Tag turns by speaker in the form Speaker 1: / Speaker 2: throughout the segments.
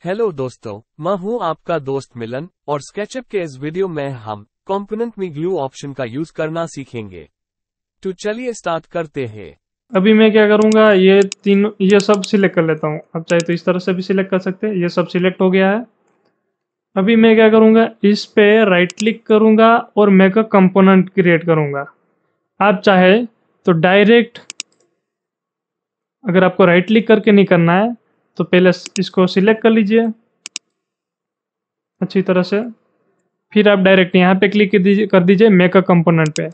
Speaker 1: Hello दोस्तों, मैं हूं आपका दोस्त मिलन और स्केचअप के इस वीडियो में हम कंपोनेंट में ग्लू ऑप्शन का यूज करना सीखेंगे। तो चलिए स्टार्ट करते हैं।
Speaker 2: अभी मैं क्या करूंगा, ये सब सिलेक्ट कर लेता हूँ। आप चाहे तो इस तरह से भी सिलेक्ट कर सकते हैं। ये सब सिलेक्ट हो गया है। अभी मैं क्या करूंगा, इस पे राइट क्लिक करूंगा और मेक अ कंपोनेंट क्रिएट करूंगा। आप चाहे तो डायरेक्ट, अगर आपको राइट क्लिक करके नहीं करना है तो पहले इसको सिलेक्ट कर लीजिए अच्छी तरह से। फिर आप डायरेक्ट यहाँ पे क्लिक कर दीजिए मेक अ कंपोनेंट पे।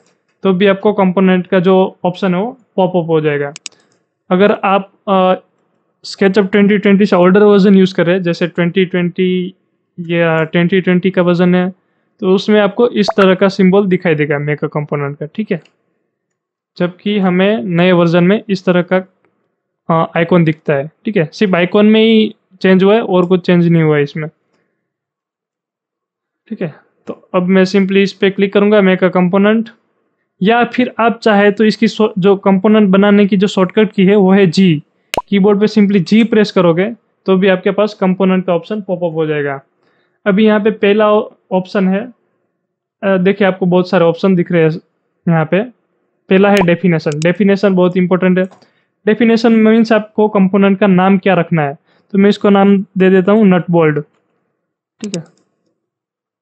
Speaker 2: तो भी आपको कंपोनेंट का जो ऑप्शन है वो पॉपअप हो जाएगा। अगर आप स्केचअप 2020 से ओल्डर वर्जन यूज़ कर रहे हैं, जैसे 2020 या 2020 का वर्जन है, तो उसमें आपको इस तरह का सिंबल दिखाई देगा मेक अ कंपोनेंट का, ठीक है। जबकि हमें नए वर्जन में इस तरह का आइकॉन दिखता है, ठीक है। सिर्फ आइकॉन में ही चेंज हुआ है और कुछ चेंज नहीं हुआ है इसमें, ठीक है। तो अब मैं सिंपली इस पे क्लिक करूंगा मेक अ कंपोनेंट, या फिर आप चाहे तो इसकी जो कंपोनेंट बनाने की जो शॉर्टकट की है वो है जी। कीबोर्ड पे सिंपली जी प्रेस करोगे तो भी आपके पास कंपोनेंट का ऑप्शन पॉपअप हो जाएगा। अभी यहाँ पे पहला ऑप्शन है, देखिए आपको बहुत सारे ऑप्शन दिख रहे हैं यहाँ पे। पहला है डेफिनेशन। डेफिनेशन बहुत इंपॉर्टेंट है। डेफिनेशन मीन्स आपको कंपोनेंट का नाम क्या रखना है। तो मैं इसको नाम दे देता हूँ नट बोल्ट, ठीक है।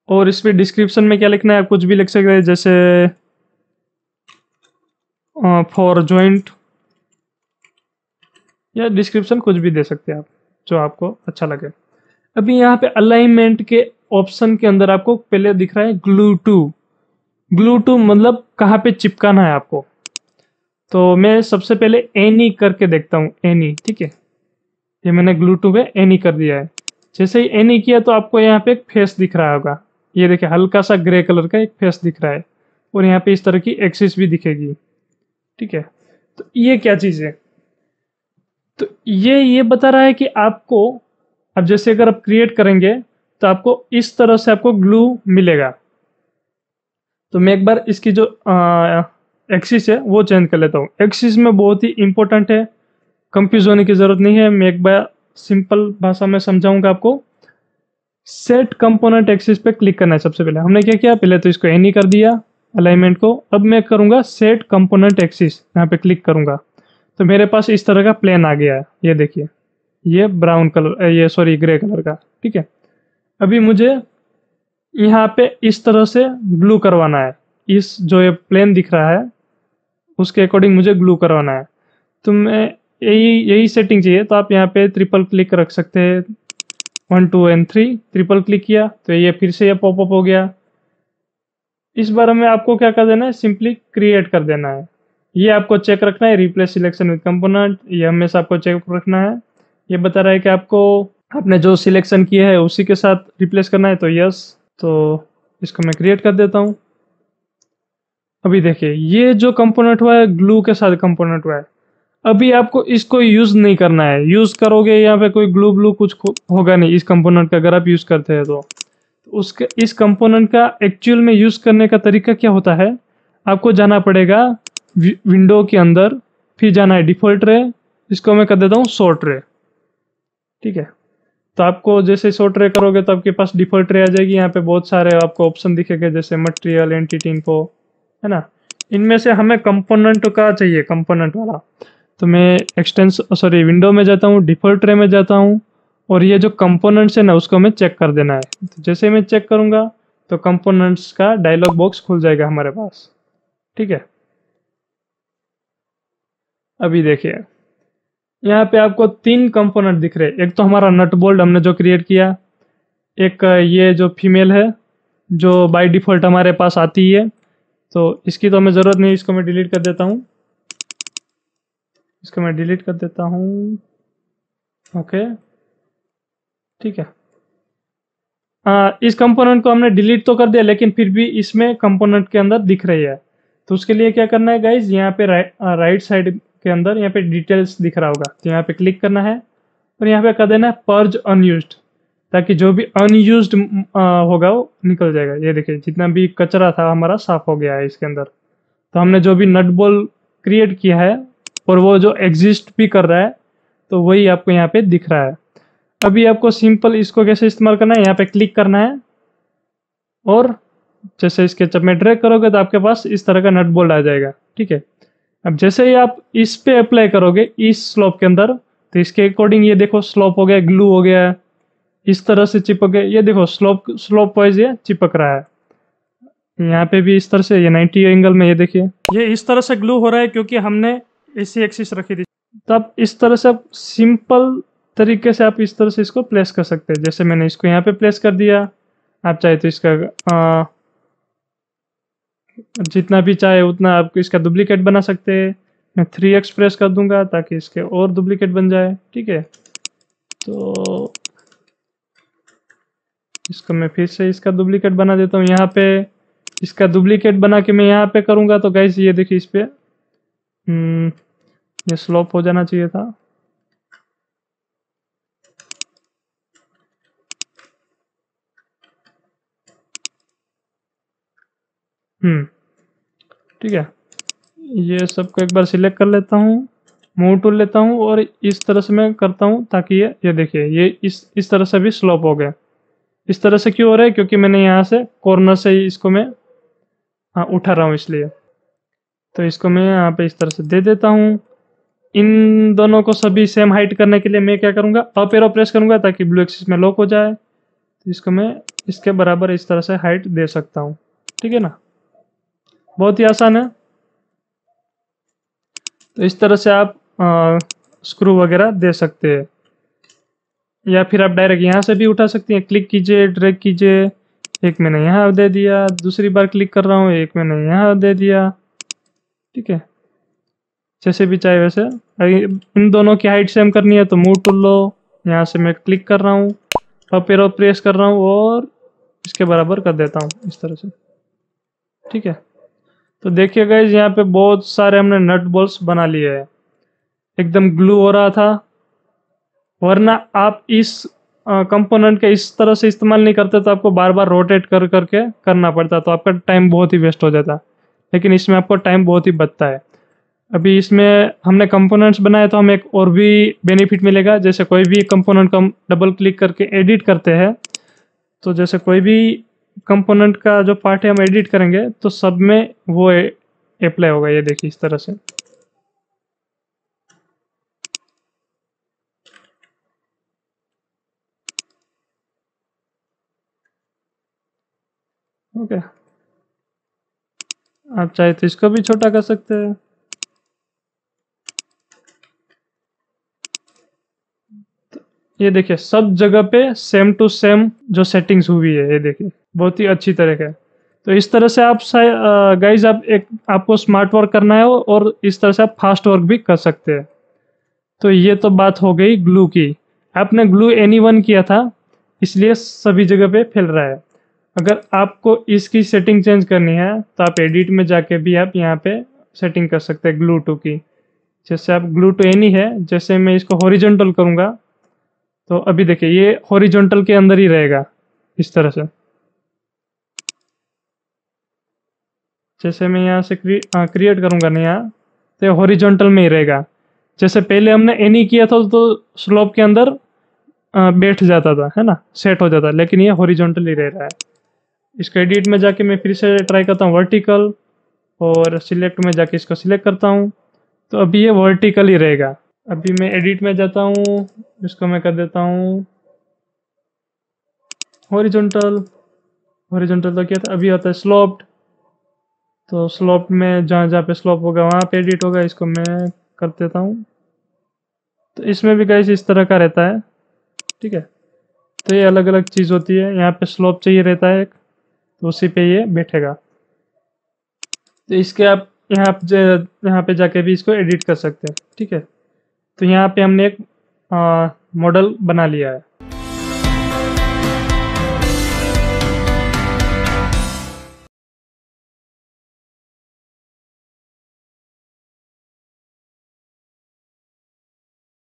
Speaker 2: और इस पे डिस्क्रिप्शन में क्या लिखना है, आप कुछ भी लिख सकते हैं, जैसे फॉर जॉइंट, या डिस्क्रिप्शन कुछ भी दे सकते हैं आप, जो आपको अच्छा लगे। अभी यहाँ पे अलाइनमेंट के ऑप्शन के अंदर आपको पहले दिख रहा है ग्लू टू। ग्लू टू मतलब कहाँ पे चिपकाना है आपको। तो मैं सबसे पहले एनी करके देखता हूँ, एनी, ठीक है। ये मैंने ग्लू टू पे एनी कर दिया है। जैसे ही एनी किया तो आपको यहाँ पे एक फेस दिख रहा होगा। ये देखिए हल्का सा ग्रे कलर का एक फेस दिख रहा है, और यहाँ पे इस तरह की एक्सिस भी दिखेगी, ठीक है। तो ये क्या चीज़ है, तो ये बता रहा है कि आपको, अब जैसे अगर आप क्रिएट करेंगे तो आपको इस तरह से आपको ग्लू मिलेगा। तो मैं एक बार इसकी जो एक्सिस है वो चेंज कर लेता हूँ। एक्सिस में बहुत ही इंपॉर्टेंट है, कंफ्यूज होने की जरूरत नहीं है। मैं एक बार सिंपल भाषा में समझाऊंगा आपको। सेट कंपोनेंट एक्सिस पे क्लिक करना है। सबसे पहले हमने क्या किया, पहले तो इसको एनी कर दिया अलाइनमेंट को। अब मैं करूंगा सेट कंपोनेंट एक्सिस, यहाँ पे क्लिक करूंगा तो मेरे पास इस तरह का प्लेन आ गया है। ये देखिए, ये ब्राउन कलर, ये सॉरी ग्रे कलर का, ठीक है। अभी मुझे यहाँ पे इस तरह से ग्लू करवाना है। इस जो ये प्लेन दिख रहा है उसके अकॉर्डिंग मुझे ग्लू करवाना है। तो मैं यही यही सेटिंग चाहिए, तो आप यहाँ पे ट्रिपल क्लिक रख सकते हैं। 1 2 एंड 3 ट्रिपल क्लिक किया तो ये फिर से ये पॉपअप हो गया। इस बार में आपको क्या कर देना है, सिंपली क्रिएट कर देना है। ये आपको चेक रखना है, रिप्लेस सिलेक्शन विद कंपोनेंट, ये हमेशा आपको चेक रखना है। ये बता रहा है कि आपको आपने जो सिलेक्शन किया है उसी के साथ रिप्लेस करना है, तो यस। तो इसको मैं क्रिएट कर देता हूँ। अभी देखिए ये जो कंपोनेंट हुआ है ग्लू के साथ कंपोनेंट हुआ है। अभी आपको इसको यूज नहीं करना है। यूज करोगे यहाँ पे कोई ग्लू ब्लू कुछ होगा नहीं इस कंपोनेंट का, अगर आप यूज करते हैं तो। उसके इस कंपोनेंट का एक्चुअल में यूज करने का तरीका क्या होता है, आपको जाना पड़ेगा विंडो के अंदर, फिर जाना है डिफॉल्ट रे। इसको मैं कर देता हूँ शॉर्ट रे, ठीक है। तो आपको जैसे शॉर्ट रे करोगे तो आपके पास डिफॉल्ट रे आ जाएगी। यहाँ पे बहुत सारे आपको ऑप्शन दिखेंगे, जैसे मटेरियल, एंटिटी इन्फो, है ना। इनमें से हमें कंपोनेंट का चाहिए, कंपोनेंट वाला। तो मैं विंडो में जाता हूँ, डिफॉल्ट रे में जाता हूँ, और ये जो कंपोनेंट्स है ना उसको मैं चेक कर देना है। तो जैसे मैं चेक करूंगा तो कंपोनेंट्स का डायलॉग बॉक्स खुल जाएगा हमारे पास, ठीक है। अभी देखिए यहाँ पे आपको 3 कंपोनेंट दिख रहे हैं। एक तो हमारा नट बोल्ट हमने जो क्रिएट किया, एक ये जो फीमेल है जो बाय डिफॉल्ट हमारे पास आती है, तो इसकी तो हमें ज़रूरत नहीं, इसको मैं डिलीट कर देता हूँ। इसको मैं डिलीट कर देता हूँ, ओके, ठीक है। इस कंपोनेंट को हमने डिलीट तो कर दिया, लेकिन फिर भी इसमें कंपोनेंट के अंदर दिख रही है। तो उसके लिए क्या करना है गाइज, यहाँ पे राइट साइड के अंदर यहाँ पे डिटेल्स दिख रहा होगा, तो यहाँ पे क्लिक करना है और यहाँ पे कर देना है पर्ज अनयूज्ड, ताकि जो भी अनयूज्ड होगा वो निकल जाएगा। ये देखिए जितना भी कचरा था हमारा साफ हो गया है इसके अंदर। तो हमने जो भी नट बोल क्रिएट किया है और वो जो एग्जिस्ट भी कर रहा है, तो वही आपको यहाँ पे दिख रहा है। अभी आपको सिंपल इसको कैसे इस्तेमाल करना है, यहाँ पे क्लिक करना है और जैसे इसके जब में ड्रैग करोगे तो आपके पास इस तरह का नट बोल्ट आ जाएगा। ठीक है, अब जैसे ही आप इस पे अप्लाई करोगे इस स्लोप के अंदर, तो इसके अकॉर्डिंग ये देखो स्लोप हो गया, ग्लू हो गया, इस तरह से चिपक गया। ये देखो स्लोप स्लोप वाइज ये चिपक रहा है। यहाँ पे भी इस तरह से ये 90 एंगल में, ये देखिए ये इस तरह से ग्लू हो रहा है क्योंकि हमने इसी एक्सिस रखी थी। तो आप इस तरह से आप सिंपल तरीके से आप इस तरह से इसको प्लेस कर सकते हैं। जैसे मैंने इसको यहाँ पे प्लेस कर दिया, आप चाहे तो इसका जितना भी चाहे उतना आप इसका डुप्लीकेट बना सकते हैं। मैं 3x प्रेस कर दूंगा ताकि इसके और डुप्लीकेट बन जाए। ठीक है, तो इसको मैं फिर से इसका डुप्लीकेट बना देता हूँ। यहाँ पे इसका डुप्लीकेट बना के मैं यहाँ पे करूँगा तो गाइस ये देखिए इस पे ये स्लोप हो जाना चाहिए था। ठीक है, ये सबको एक बार सिलेक्ट कर लेता हूँ, मूव टूल लेता हूँ और इस तरह से मैं करता हूँ ताकि ये देखिए ये इस तरह से भी स्लोप हो गया। इस तरह से क्यों हो रहा है, क्योंकि मैंने यहाँ से कॉर्नर से ही इसको मैं उठा रहा हूँ इसलिए। तो इसको मैं यहाँ पे इस तरह से दे देता हूँ। इन दोनों को सभी सेम हाइट करने के लिए मैं क्या करूँगा, अप एरो प्रेस करूँगा ताकि ब्लू एक्सिस में लॉक हो जाए। तो इसको मैं इसके बराबर इस तरह से हाइट दे सकता हूँ। ठीक है ना, बहुत ही आसान है। तो इस तरह से आप स्क्रू वगैरह दे सकते हैं, या फिर आप डायरेक्ट यहाँ से भी उठा सकते हैं। क्लिक कीजिए, ड्रैग कीजिए, एक मैंने यहाँ दे दिया, दूसरी बार क्लिक कर रहा हूँ, एक मैंने यहाँ दे दिया। ठीक है, जैसे भी चाहे वैसे। इन दोनों की हाइट सेम करनी है तो मूव टूल लो, यहाँ से मैं क्लिक कर रहा हूँ, अप एरो प्रेस कर रहा हूँ और इसके बराबर कर देता हूँ इस तरह से। ठीक है, तो देखिए गाइज यहाँ पे बहुत सारे हमने नट बोल्ट्स बना लिए हैं। एकदम ग्लू हो रहा था, वरना आप इस कंपोनेंट के इस तरह से इस्तेमाल नहीं करते तो आपको बार बार रोटेट कर करके करना पड़ता, तो आपका टाइम बहुत ही वेस्ट हो जाता। लेकिन इसमें आपको टाइम बहुत ही बचता है। अभी इसमें हमने कंपोनेंट्स बनाए तो हमें एक और भी बेनिफिट मिलेगा। जैसे कोई भी कंपोनेंट को हम डबल क्लिक करके एडिट करते हैं, तो जैसे कोई भी कंपोनेंट का जो पार्ट है हम एडिट करेंगे तो सब में वो अप्लाई होगा। ये देखिए इस तरह से। ओके, आप चाहे तो इसको भी छोटा कर सकते हैं। तो ये देखिए सब जगह पे सेम टू सेम जो सेटिंग्स हुई है, ये देखिए बहुत ही अच्छी तरह का। तो इस तरह से आप गाइज आप आपको स्मार्ट वर्क करना है और इस तरह से आप फास्ट वर्क भी कर सकते हैं। तो ये तो बात हो गई ग्लू की। आपने ग्लू एनी1 किया था इसलिए सभी जगह पे फैल रहा है। अगर आपको इसकी सेटिंग चेंज करनी है तो आप एडिट में जाके भी आप यहाँ पे सेटिंग कर सकते हैं ग्लू टू की। जैसे आप ग्लू टू एनी है, जैसे मैं इसको हॉरिजॉन्टल करूँगा तो अभी देखिए ये हॉरिजॉन्टल के अंदर ही रहेगा इस तरह से। जैसे मैं यहाँ से क्रिएट करूँगा ना यहाँ, तो ये हॉरिजॉन्टल में ही रहेगा। जैसे पहले हमने एनी किया था तो स्लोप के अंदर बैठ जाता था, है ना, सेट हो जाता, लेकिन ये हॉरिजॉन्टल ही रह रहा है। इसको एडिट में जाके मैं फिर से ट्राई करता हूँ वर्टिकल, और सिलेक्ट में जाके इसको सिलेक्ट करता हूँ तो अभी ये वर्टिकल ही रहेगा। अभी मैं एडिट में जाता हूँ, इसको मैं कर देता हूँ हॉरिजॉन्टल। हॉरिजॉन्टल तो क्या था, अभी आता है स्लोप्ड। तो स्लोप में जहाँ जहाँ पे स्लोप होगा वहाँ पे एडिट होगा, इसको मैं कर देता हूँ। तो इसमें भी गाइस इस तरह का रहता है। ठीक है, तो ये अलग अलग चीज़ होती है। यहाँ पे स्लोप चाहिए रहता है एक, तो उसी पे ये बैठेगा। तो इसके आप यहाँ पे जाके भी इसको एडिट कर सकते हैं। ठीक है, तो यहाँ पे हमने एक मॉडल बना लिया है।